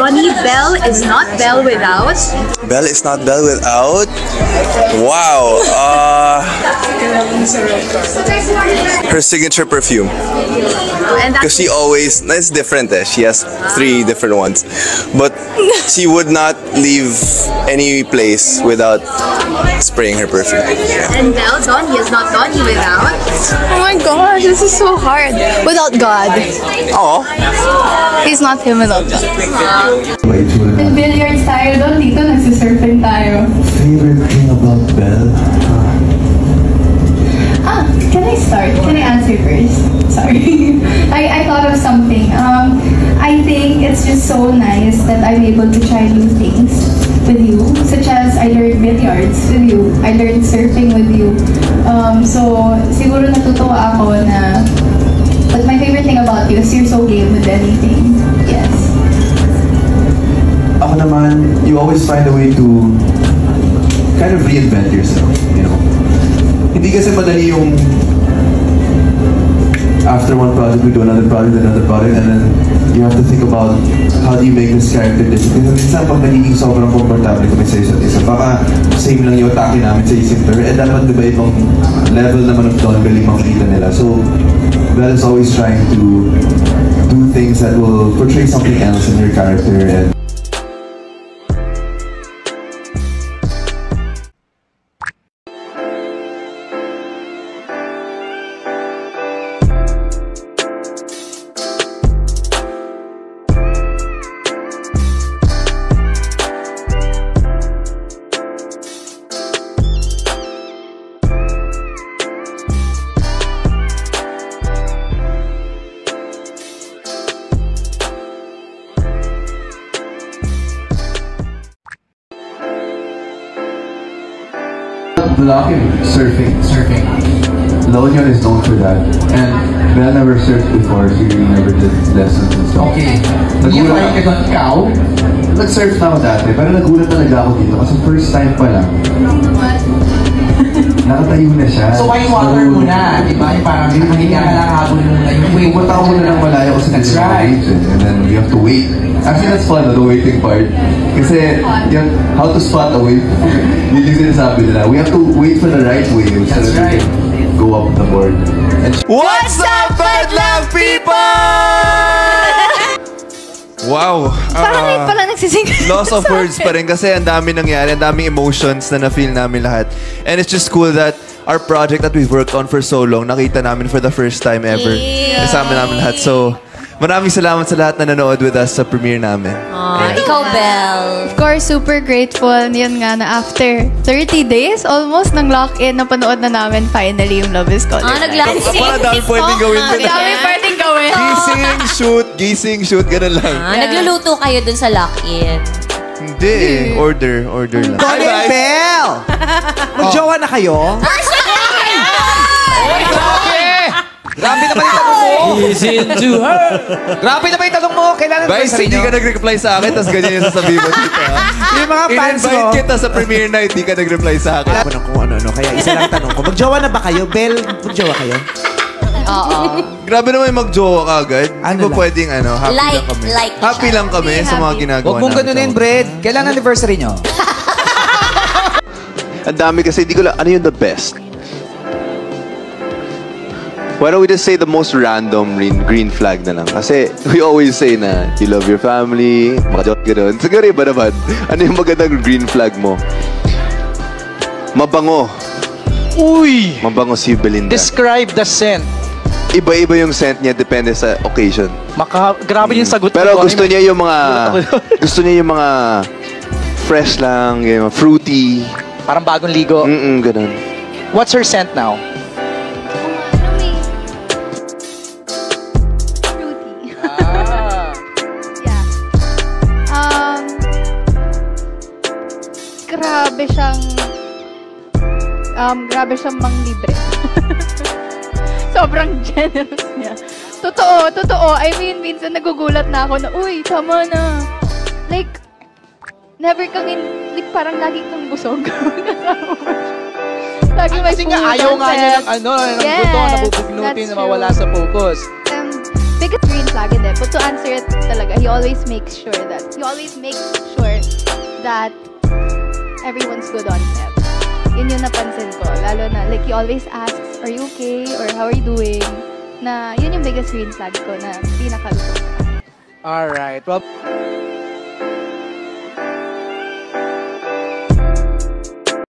Donnie, Belle is not Belle without. Belle is not Belle without. Wow. Her signature perfume. Because she always, it's different. She has 3 different ones, but she would not leave any place without spraying her perfume. And Belle, Donnie is not Donnie without. Oh my gosh, this is so hard. Without God. Oh. He's not him without God. Nag-billiards tayo doon, dito nagsisurfing tayo. Favorite thing about Belle? Can I start? Can I answer first? Sorry. I thought of something. I think it's just so nice that I'm able to try new things with you, such as I learned billiards with you, I learned surfing with you. So, siguro natutuwa ako na, but my favorite thing about you is you're so game with anything. Yes. Ako naman, you always find a way to kind of reinvent yourself, you know? Hindi kasi madali yung after one project we do another project, and then you have to think about how do you make this character different. Kasi minsan pag nagiging sobrang komportable kami sa isa't isa, baka same lang yung atake namin sa isip pero dapat diba ibang level naman of Don Bell yung makikita nila. So Belle is always trying to do things that will portray something else in her character. And Vlog surfing. Lonion is known for that. And Belle never surfed before, she really never did lessons and stuff. Okay. Nagulat ka ikaw? Nag-surf na ako dati, pero nagulat talaga ako dito kasi first time pa lang. Nakatayo na siya. So white water muna, di ba? Yung parang nakahiga ka lang, habol muna yung wave. Pumunta ko muna ng malayo kasi that's right. And then you have to wait. Actually, that's fun, the waiting part. Kasi, yung how to spot a wave, yun yung sinasabi nila. We have to wait for the right wave. That's right. Go up the board. And What's up, Badlang people? Wow. Parang ngayon pala nagsising. Loss of words pa rin kasi ang dami nangyari, ang daming emotions na na-feel namin lahat. And it's just cool that our project that we've worked on for so long, nakita namin for the first time ever. Kasama namin lahat. So, maraming salamat sa lahat na nanood with us sa premiere namin. Ikaw, Belle. Of course, super grateful. Yun nga na after 30 days almost nang lock-in, napanood na namin finally yung Love is Color. Nag-lansing. Para dami pwedeng gawin ko na. Dami pwedeng gawin. Gising, shoot, ganun lang. Nagluluto kayo dun sa lock-in. Hindi, order lang. Donnie and Belle! Mag-jowa na kayo? Grabe naman yung tanong mo! Listen to her! Grabe naman yung tanong mo! Kailangan ba Guys, hindi ka nag-reply sa akin, tapos ganyan yung sasabihin mo dito. Yung mga fans mo. In-invite kita sa premiere night, hindi ka nag-reply sa akin. Ako kung ano-ano, kaya isa lang tanong ko. Mag-jowa na ba kayo? Belle, mag-jowa kayo? Oo. Grabe naman yung mag-jowa ka agad. Hindi ba pwedeng happy Like, lang kami? like Happy lang kami sa mga ginagawa Huwag mong ganunin, Brad. Kailan anniversary nyo? Ang dami kasi, hindi ko lang, ano yung the best? Why don't we just say the most random green flag na lang? Kasi we always say na you love your family, mga joke gano'n. Siguro iba naman. Ano yung magandang green flag mo? Mabango. Uy! Mabango si Belinda. Describe the scent. Iba-iba yung scent niya, depende sa occasion. Grabe yung sagot. Pero gusto niya yung mga... gusto niya yung mga fresh lang, yung fruity. Parang bagong ligo. Ganun. What's her scent now? Grabe siyang manglibre. Sobrang generous niya. Totoo. I mean, minsan nagugulat na ako na, uy, tama na. Like, never kang like, parang lagi kang busog. Lagi may Kasi nga ayaw nga niya ng ng gusto, nabubugnutin na mawala sa focus. biggest green flag in it. But to answer it talaga, he always makes sure that everyone's good on set. Yun yung napansin ko. Lalo na, like, he always asks, are you okay? Or how are you doing? Na, yun yung biggest green flag ko na pinakalusot. Alright. Well,